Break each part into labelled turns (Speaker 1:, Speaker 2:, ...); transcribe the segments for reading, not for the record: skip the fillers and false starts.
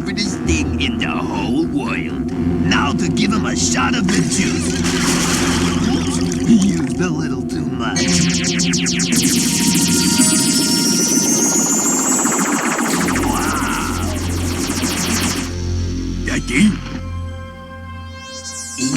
Speaker 1: stupidest thing in the whole world. Now to give him a shot of the juice. Oops, he used a little too much. Wow. Daddy?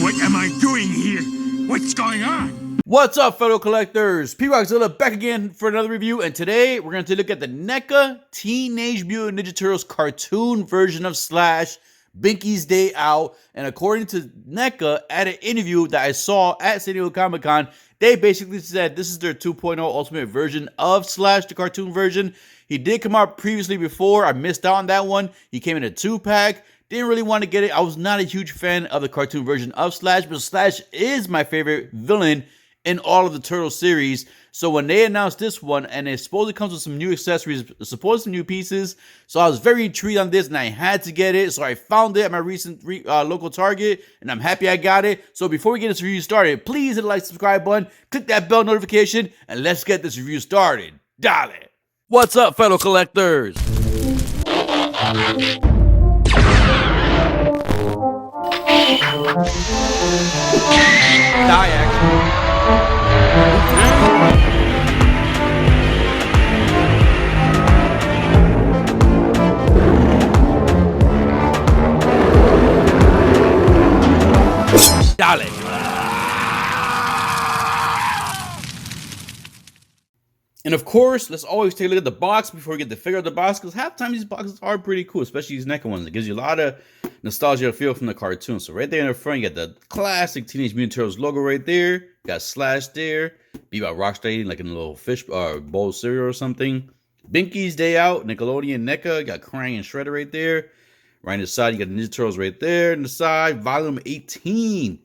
Speaker 2: What am I doing here? What's going on?
Speaker 3: What's up, fellow collectors? P-Rockzilla back again for another review, and today we're going to look at the NECA Teenage Mutant Ninja Turtles cartoon version of Slash, Binky's Day Out. And according to NECA, at an interview that I saw at San Diego Comic-Con, they basically said this is their 2.0 ultimate version of Slash, the cartoon version. He did come out previously before. I missed out on that one. He came in a 2-pack. Didn't really want to get it. I was not a huge fan of the cartoon version of Slash, but Slash is my favorite villain in all of the Turtle series. So when they announced this one, and it supposedly comes with some new accessories, supposedly some new pieces, so I was very intrigued on this, and I had to get it. So I found it at my recent local Target, and I'm happy I got it. So before we get this review started, please hit the like, subscribe button, click that bell notification, and let's get this review started. Dale! What's up, fellow collectors? Die action. Dale. And of course, let's always take a look at the box before we get the figure of the box, because half the time these boxes are pretty cool, especially these NECA ones. It gives you a lot of nostalgia feel from the cartoon. So right there in the front, you got the classic Teenage Mutant Turtles logo right there. You got Slash there. Bebop Rocksteady like in a little fish bowl of cereal or something. Binky's Day Out, Nickelodeon NECA. You got Krang and Shredder right there. Right on the side, you got the Ninja Turtles right there. On the side, volume 18.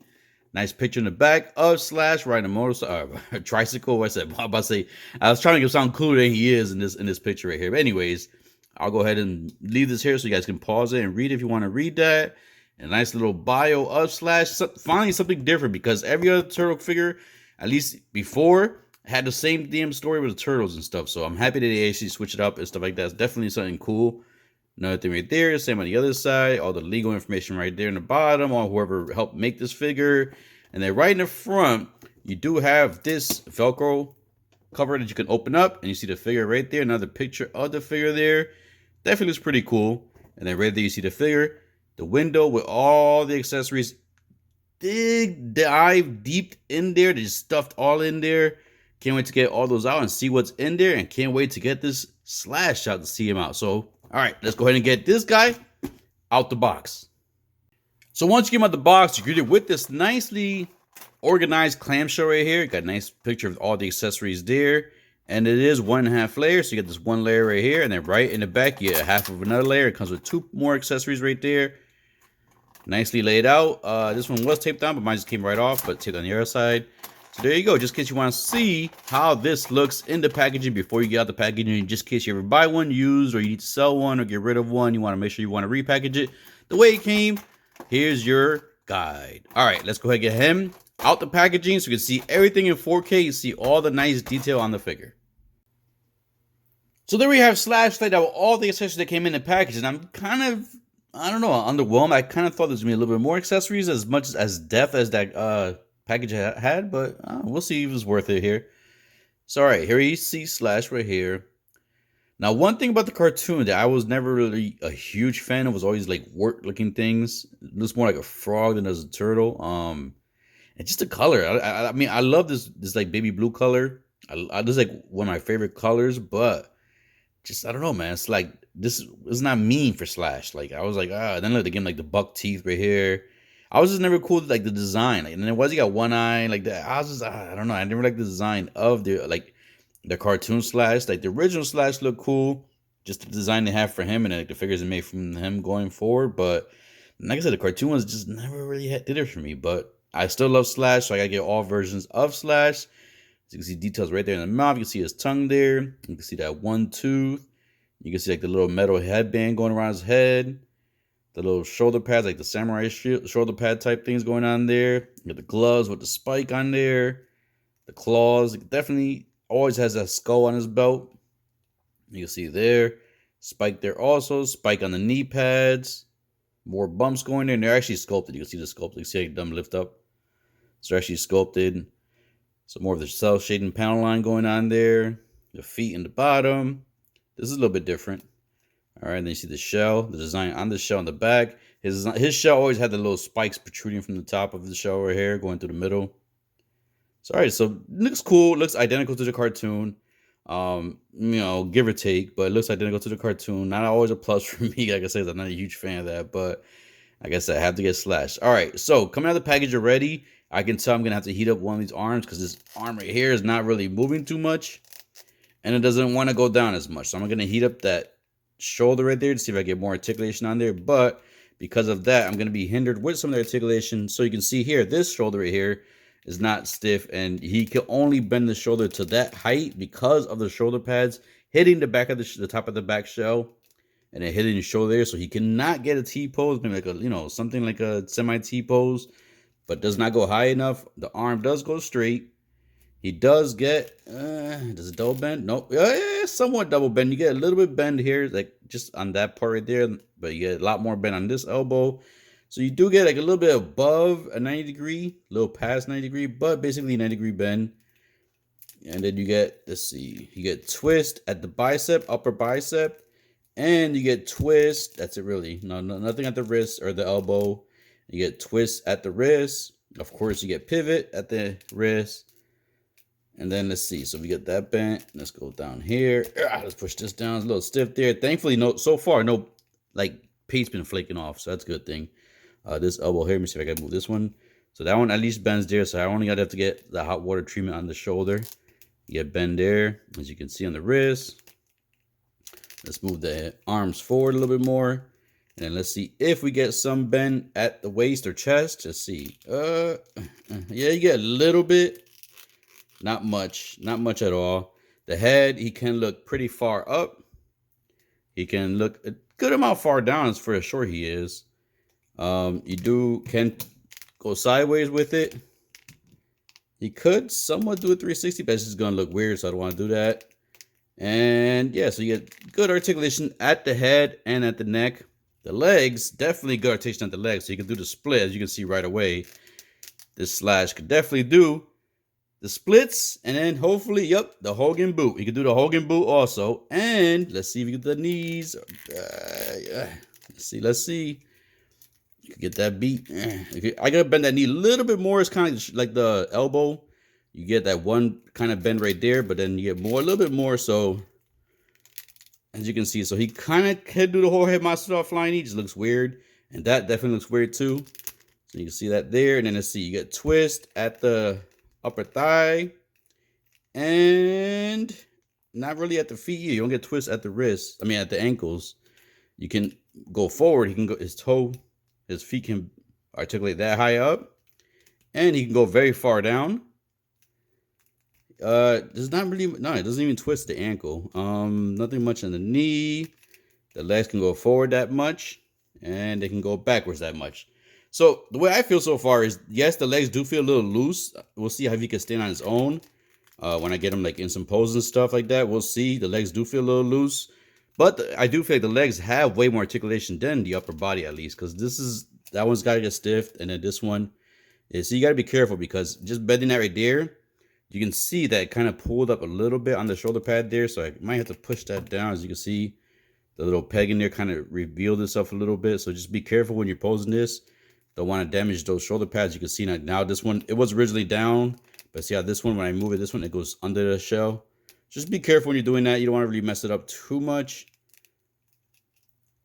Speaker 3: Nice picture in the back of Slash riding a motorcycle, tricycle. What's that? I'm about to say, I was trying to sound cooler than he is in this picture right here. But anyways, I'll go ahead and leave this here so you guys can pause it and read it if you want to read that. And a nice little bio of Slash. Finally something different, because every other Turtle figure, at least before, had the same damn story with the Turtles and stuff. So I'm happy that they actually switch it up and stuff like that. It's definitely something cool. Another thing right there, same on the other side, all the legal information right there in the bottom on whoever helped make this figure. And then right in the front, you do have this Velcro cover that you can open up, and you see the figure right there. Another picture of the figure there. Definitely looks pretty cool. And then right there, you see the figure, the window with all the accessories. Dive deep in there. They just stuffed all in there. Can't wait to get all those out and see what's in there, and can't wait to get this Slash out to see him out. So, all right, let's go ahead and get this guy out the box. So once you get him out the box, you're greeted with this nicely organized clamshell right here. Got a nice picture of all the accessories there. And it is 1.5 layers. So you get this one layer right here. And then right in the back, you get half of another layer. It comes with 2 more accessories right there. Nicely laid out. This one was taped on, but mine just came right off, but taped on the other side. So there you go. Just in case you want to see how this looks in the packaging before you get out the packaging. Just in case you ever buy one used, or you need to sell one or get rid of one, you want to make sure you want to repackage it the way it came. Here's your guide. All right, let's go ahead and get him out the packaging so you can see everything in 4K. You see all the nice detail on the figure. So there we have Slash laid out all the accessories that came in the package. And I'm kind of, I don't know, underwhelmed. I kind of thought there's going to be a little bit more accessories, as much as depth as that package had. But we'll see if it's worth it here. So all right, here you see Slash right here. Now, one thing about the cartoon that I was never really a huge fan of was always like wart-looking things. It looks more like a frog than as a turtle. And just the color. I mean, I love this like baby blue color. This is like one of my favorite colors, but just I don't know, man. It's like this is not mean for Slash. Like I was like, then like again like the buck teeth right here. I was just never cool with like the design. Like, and then once he got one eye like that, I was just I don't know. I never liked the design of the cartoon Slash. Like the original Slash looked cool, just the design they have for him, and like the figures they made from him going forward. But like I said, the cartoon ones just never really did it for me. But I still love Slash, so I gotta get all versions of Slash. So you can see details right there in the mouth. You can see his tongue there. You can see that one tooth. You can see like the little metal headband going around his head. The little shoulder pads, like the samurai shoulder pad type things going on there. You got the gloves with the spike on there. The claws. It definitely always has that skull on his belt. You can see there. Spike there also. Spike on the knee pads. More bumps going there. And they're actually sculpted. You can see the sculpt. You can see them lift up. So they're actually sculpted. So more of the cell-shading panel line going on there. The feet in the bottom. This is a little bit different. All right, and then you see the shell. The design on the shell in the back. His shell always had the little spikes protruding from the top of the shell right here, going through the middle. So, all right, so looks cool. Looks identical to the cartoon. You know, give or take, but it looks identical to the cartoon. Not always a plus for me. Like I said, I'm not a huge fan of that, but I guess I have to get slashed. All right, so coming out of the package already, I can tell I'm going to have to heat up one of these arms because this arm right here is not really moving too much, and it doesn't want to go down as much. So I'm going to heat up that shoulder right there to see if I get more articulation on there, but because of that, I'm going to be hindered with some of the articulation. So you can see here, this shoulder right here is not stiff, and he can only bend the shoulder to that height because of the shoulder pads hitting the back of the top of the back shell and then hitting the shoulder there. So he cannot get a T-pose, maybe like a, you know, something like a semi-T-pose, but does not go high enough. The arm does go straight. He does get, does it double bend? Nope. Yeah, somewhat double bend. You get a little bit bend here, like just on that part right there, but you get a lot more bend on this elbow. So you do get like a little bit above a 90 degree, a little past 90 degree, but basically 90 degree bend. And then you get, let's see, you get twist at the bicep, upper bicep, and you get twist. That's it really. No, nothing at the wrist or the elbow. You get twist at the wrist. Of course, you get pivot at the wrist. And then let's see. So we get that bent. Let's go down here. Let's push this down. It's a little stiff there. Thankfully, so far, no like paint's been flaking off. So that's a good thing. This elbow here. Let me see if I can move this one. So that one at least bends there. So I only got to have to get the hot water treatment on the shoulder. You get bend there, as you can see on the wrist. Let's move the arms forward a little bit more. And then let's see if we get some bend at the waist or chest. Let's see. Yeah, you get a little bit. Not much at all. The head, he can look pretty far up. He can look a good amount far down as for how short he is. You can go sideways with it. He could somewhat do a 360, but it's just gonna look weird, so I don't want to do that. And yeah, so you get good articulation at the head and at the neck. The legs, definitely good articulation at the legs, so you can do the split, as you can see right away. This slash could definitely do the splits, and then hopefully, yep, the Hogan boot. You can do the Hogan boot also. And let's see if you get the knees. Let's see. You can get that beat. I gotta bend that knee a little bit more. It's kind of like the elbow. You get that one kind of bend right there, but then you get more, a little bit more. So as you can see, so he kind of can do the whole head monster off flying knee. Just looks weird, and that definitely looks weird too. So you can see that there, and then let's see, you get twist at the upper thigh, and not really at the feet. You don't get twist at the wrist. I mean, at the ankles. You can go forward. He can go his feet can articulate that high up, and he can go very far down. There's not really, no, it doesn't even twist the ankle. Nothing much on the knee. The legs can go forward that much, and they can go backwards that much. So the way I feel so far is, yes, the legs do feel a little loose. We'll see how he can stand on his own. When I get him like in some poses and stuff like that, we'll see. The legs do feel a little loose, but I do feel like the legs have way more articulation than the upper body, at least, because that one's got to get stiff, and then this one is. So you got to be careful, because just bending that right there, you can see that it kind of pulled up a little bit on the shoulder pad there. So I might have to push that down. As you can see, the little peg in there kind of revealed itself a little bit. So just be careful when you're posing this. Don't want to damage those shoulder pads. You can see now this one, it was originally down, but see how this one, when I move it, this one, it goes under the shell. Just be careful when you're doing that. You don't want to really mess it up too much.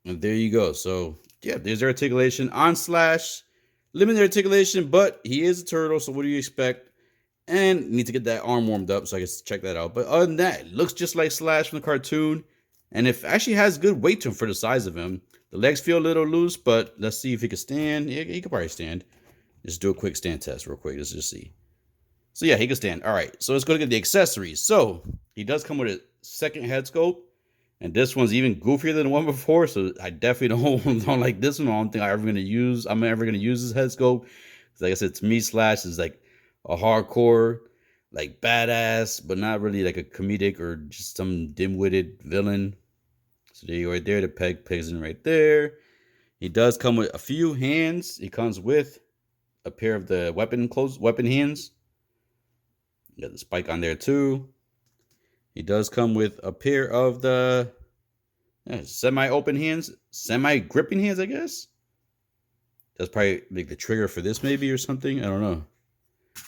Speaker 3: And there you go. So yeah, there's articulation on Slash. Limited articulation, but he is a turtle. So what do you expect? And need to get that arm warmed up so I can check that out. But other than that, it looks just like Slash from the cartoon. And it actually has good weight to him for the size of him. The legs feel a little loose, but let's see if he can stand. Yeah, he could probably stand. Just do a quick stand test real quick. Let's just see. So yeah, he can stand. All right, so let's go to get the accessories. So he does come with a second head sculpt. And this one's even goofier than the one before. So I definitely don't like this one. I don't think I'm ever going to use this head sculpt. Like I said, to me, Slash is like a hardcore, like badass, but not really like a comedic or just some dim-witted villain. So there you go right there. The peg pegs in right there. He does come with a few hands. He comes with a pair of the weapon hands. You got the spike on there too. He does come with a pair of the semi-open hands, semi-gripping hands, I guess. That's probably like the trigger for this maybe or something. I don't know.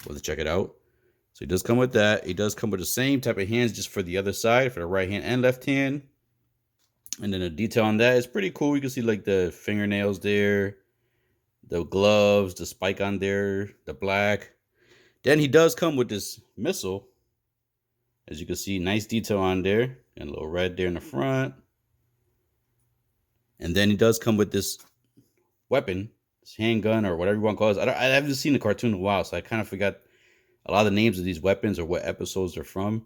Speaker 3: We'll have to check it out. So he does come with that. He does come with the same type of hands just for the other side, for the right hand and left hand. And then the detail on that is pretty cool. You can see like the fingernails there, the gloves, the spike on there, the black. Then he does come with this missile. As you can see, nice detail on there. And a little red there in the front. And then he does come with this weapon, this handgun or whatever you want to call it. I haven't seen the cartoon in a while, so I kind of forgot a lot of the names of these weapons or what episodes they're from.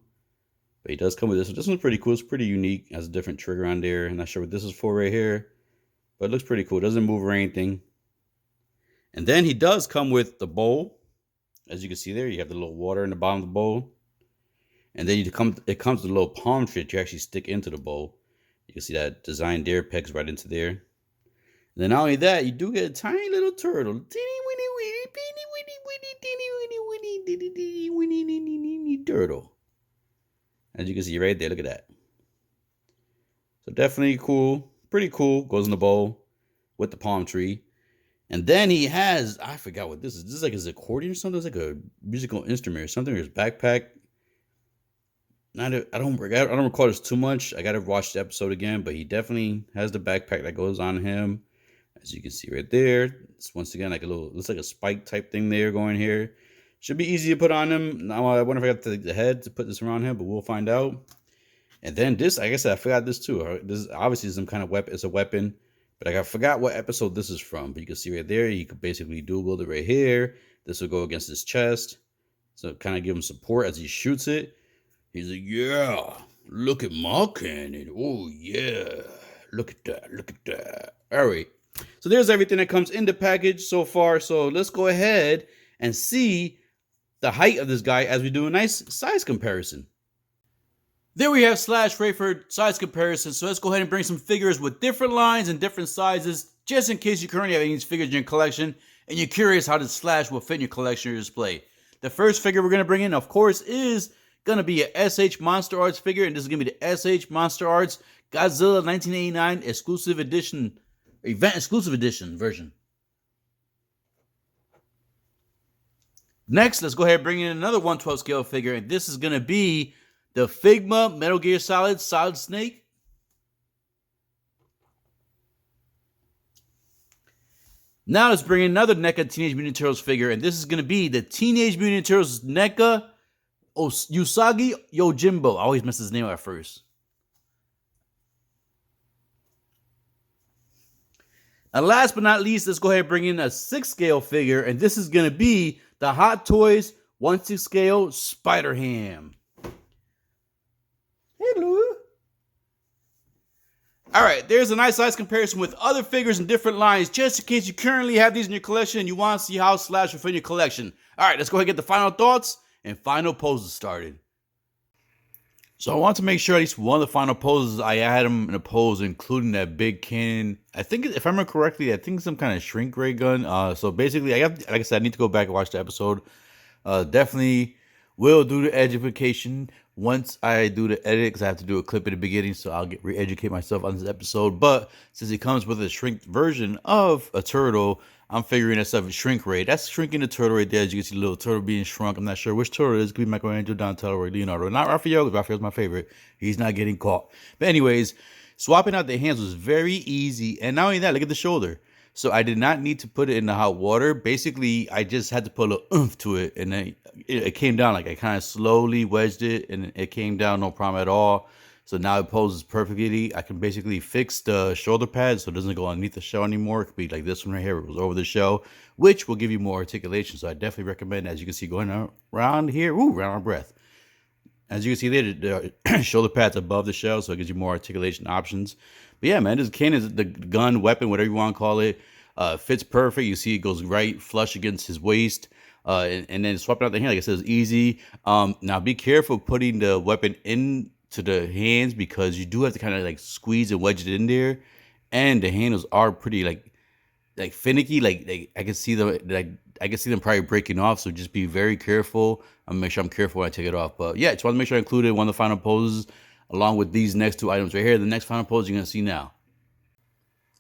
Speaker 3: But he does come with this. This one's pretty cool. It's pretty unique. It has a different trigger on there. I'm not sure what this is for right here. But it looks pretty cool. It doesn't move or anything. And then he does come with the bowl. As you can see there, you have the little water in the bottom of the bowl. And then it comes with a little palm tree that you actually stick into the bowl. You can see that design there pegs right into there. And then not only that, you do get a tiny little turtle. Turtle. As you can see right there, look at that. So definitely cool. Pretty cool. Goes in the bowl with the palm tree. And then he has, I forgot what this is. This is like his accordion or something. It's like a musical instrument or something. Or his backpack. I don't recall this too much. I gotta watch the episode again, but he definitely has the backpack that goes on him. As you can see right there. It's once again like a little, looks like a spike type thing there going here. Should be easy to put on him. Now I wonder if I got the head to put this around him, but we'll find out. And then this, like I said, I forgot this too. This is obviously some kind of weapon. It's a weapon, but I forgot what episode this is from. But you can see right there, you could basically dual it right here. This will go against his chest. So kind of give him support as he shoots it. He's like, yeah, look at my cannon. Oh, yeah. Look at that. Look at that. All right. So there's everything that comes in the package so far. So let's go ahead and see the height of this guy as we do a nice size comparison. There we have Slash Rayford size comparison. So let's go ahead and bring some figures with different lines and different sizes, just in case you currently have any of these figures in your collection and you're curious how the Slash will fit in your collection or display. The first figure we're going to bring in, of course, is going to be a SH Monster Arts figure, and this is going to be the SH Monster Arts Godzilla 1989 exclusive edition, event exclusive edition version. Next, let's go ahead and bring in another 1/12 scale figure, and this is going to be the Figma Metal Gear Solid Snake. Now let's bring in another NECA Teenage Mutant Ninja Turtles figure, and this is going to be the Teenage Mutant Ninja Turtles NECA Usagi Yojimbo. I always mess his name up at first. And last but not least, let's go ahead and bring in a 6 scale figure, and this is going to be the Hot Toys 1/6 scale Spider-Ham. Hello. All right, there's a nice size comparison with other figures in different lines, just in case you currently have these in your collection and you want to see how Slash will fit in your collection. All right, let's go ahead and get the final thoughts and final poses started. So I want to make sure at least one of the final poses, I had him in a pose, including that big cannon. I think, if I remember correctly, I think some kind of shrink ray gun. So basically, like I said, I need to go back and watch the episode. Definitely will do the education once I do the edit, because I have to do a clip at the beginning, so I'll re-educate myself on this episode. But since it comes with a shrink version of a turtle, I'm figuring that's a shrink ray. That's shrinking the turtle right there. As you can see, the little turtle being shrunk. I'm not sure which turtle it is. It could be Michelangelo, Donatello, or Leonardo. Not Raphael, because Raphael's my favorite. He's not getting caught. But anyways, swapping out the hands was very easy. And not only that, look at the shoulder. So I did not need to put it in the hot water. Basically, I just had to put a little oomph to it. And then it came down. Like I kind of slowly wedged it. And it came down, no problem at all. So now it poses perfectly. I can basically fix the shoulder pad so it doesn't go underneath the shell anymore. It could be like this one right here. It goes over the shell, which will give you more articulation. So I definitely recommend, as you can see, going around here. Ooh, around our breath. As you can see there, the shoulder pad's above the shell, so it gives you more articulation options. But yeah, man, this cannon is the gun, weapon, whatever you want to call it. Fits perfect. You see it goes right flush against his waist. And then swapping out the hand, like I said, is easy. Now be careful putting the weapon into to the hands because you do have to kind of like squeeze and wedge it in there, and the handles are pretty like finicky. Like I can see them probably breaking off. So just be very careful. I'm gonna make sure I'm careful when I take it off. But yeah, just want to make sure I included one of the final poses along with these next two items right here. The next final pose you're gonna see now.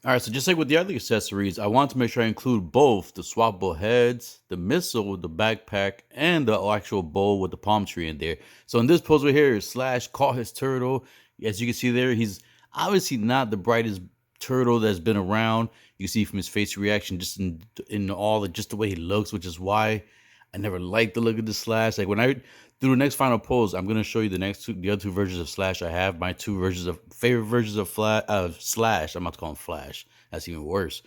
Speaker 3: All right, so just like with the other accessories, I want to make sure I include both the swappable heads, the missile, the backpack, and the actual bowl with the palm tree in there. So in this pose right here, Slash caught his turtle. As you can see there, he's obviously not the brightest turtle that's been around. You can see from his face reaction, just in all just the way he looks, which is why I never liked the look of the Slash. Like when I do the next final pose, I'm gonna show you the other two versions of Slash I have. My two favorite versions of Slash. I'm about to call him Flash. That's even worse.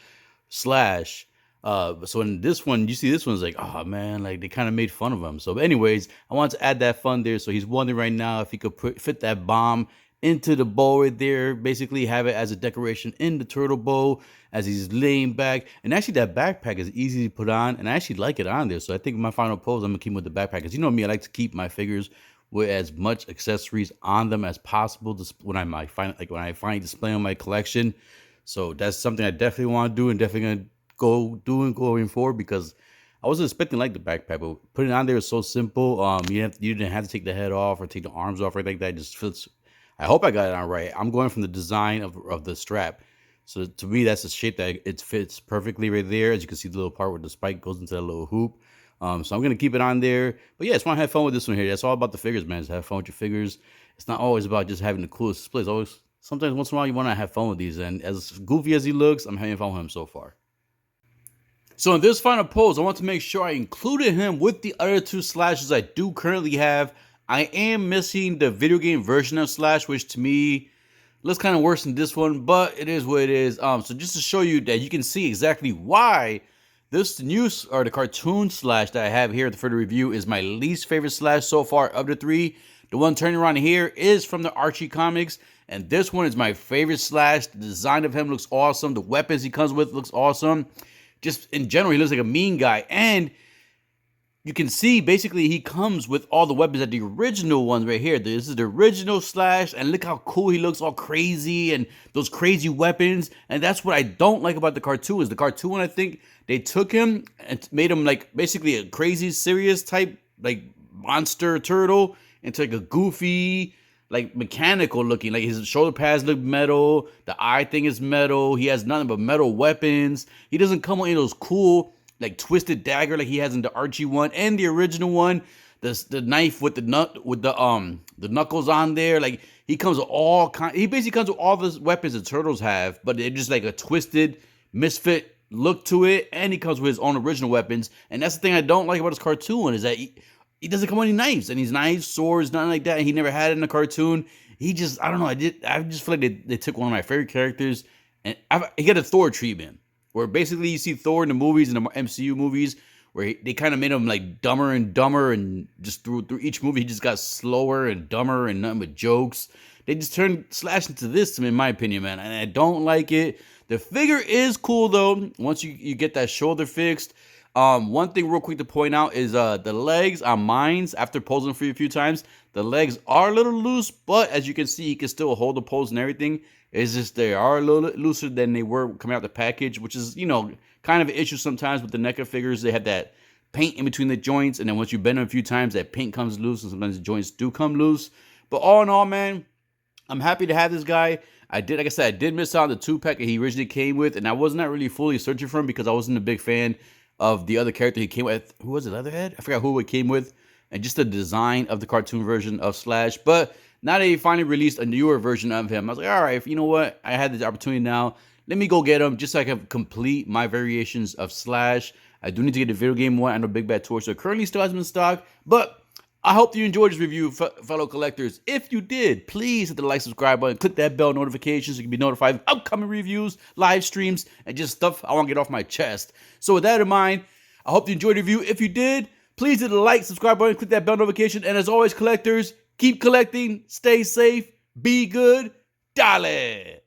Speaker 3: Slash. So in this one, you see this one's like, oh man, like they kind of made fun of him. So, but anyways, I want to add that fun there. So he's wondering right now if he could fit that bomb into the bowl right there, basically have it as a decoration in the turtle bowl as he's laying back. And actually that backpack is easy to put on, and I actually like it on there. So I think my final pose, I'm gonna keep with the backpack, because you know me, I like to keep my figures with as much accessories on them as possible when I finally display on my collection. So that's something I definitely want to do, and definitely gonna go doing going forward, because I wasn't expecting like the backpack, but putting it on there is so simple. You didn't have to take the head off or take the arms off or anything like that. It just fits. I hope I got it on right. I'm going from the design of the strap. So to me, that's the shape that it fits perfectly right there. As you can see, the little part where the spike goes into that little hoop. So I'm going to keep it on there. But yeah, I just want to have fun with this one here. That's all about the figures, man. Just have fun with your figures. It's not always about just having the coolest displays. Always, sometimes once in a while, you want to have fun with these. And as goofy as he looks, I'm having fun with him so far. So in this final pose, I want to make sure I included him with the other two Slashes I do currently have. I am missing the video game version of Slash, which to me looks kind of worse than this one, but it is what it is. So just to show you that you can see exactly why this the cartoon Slash that I have here for the review is my least favorite Slash so far of the three. The one turning around here is from the Archie comics, and this one is my favorite Slash. The design of him looks awesome. The weapons he comes with looks awesome. Just in general, he looks like a mean guy, and you can see basically he comes with all the weapons that the original ones right here. This is the original Slash, and look how cool he looks, all crazy, and those crazy weapons. And that's what I don't like about the cartoon. Is the cartoon, I think they took him and made him like basically a crazy, serious type like monster turtle into like a goofy, like mechanical looking. Like his shoulder pads look metal, the eye thing is metal. He has nothing but metal weapons. He doesn't come with any of those cool like twisted dagger like he has in the Archie one and the original one. The knife with the knuckles on there. Like he comes with he basically comes with all the weapons the turtles have, but they're just like a twisted misfit look to it. And he comes with his own original weapons. And that's the thing I don't like about his cartoon, is that he doesn't come with any knives, and he's knives, swords, nothing like that. And he never had it in the cartoon. He just, I don't know. I just feel like they took one of my favorite characters, and he got a Thor treatment, where basically you see Thor in the movies, in the MCU movies, where they kind of made him like dumber and dumber, and just through each movie he just got slower and dumber and nothing but jokes. They just turned Slash into this, in my opinion, man, and I don't like it. The figure is cool though, once you get that shoulder fixed. One thing real quick to point out is the legs on mines, after posing for you a few times, the legs are a little loose, but as you can see, he can still hold the pose and everything. It's just they are a little looser than they were coming out the package, which is, you know, kind of an issue sometimes with the NECA figures. They have that paint in between the joints, and then once you bend them a few times, that paint comes loose, and sometimes the joints do come loose. But all in all, man, I'm happy to have this guy. Like I said, I did miss out on the 2-pack that he originally came with, and I was not really fully searching for him because I wasn't a big fan of the other character he came with. Who was it, Leatherhead? I forgot who it came with. And just the design of the cartoon version of Slash. But now that he finally released a newer version of him, I was like, all right, you know what? I had the opportunity now. Let me go get him just so I can complete my variations of Slash. I do need to get the video game one. I know Big Bad Tour, so it currently still has been in stock. But I hope you enjoyed this review, fellow collectors. If you did, please hit the like, subscribe button, click that bell notification so you can be notified of upcoming reviews, live streams, and just stuff I want to get off my chest. So with that in mind, I hope you enjoyed the review. If you did, please hit the like, subscribe button, click that bell notification. And as always, collectors, keep collecting, stay safe, be good, dale.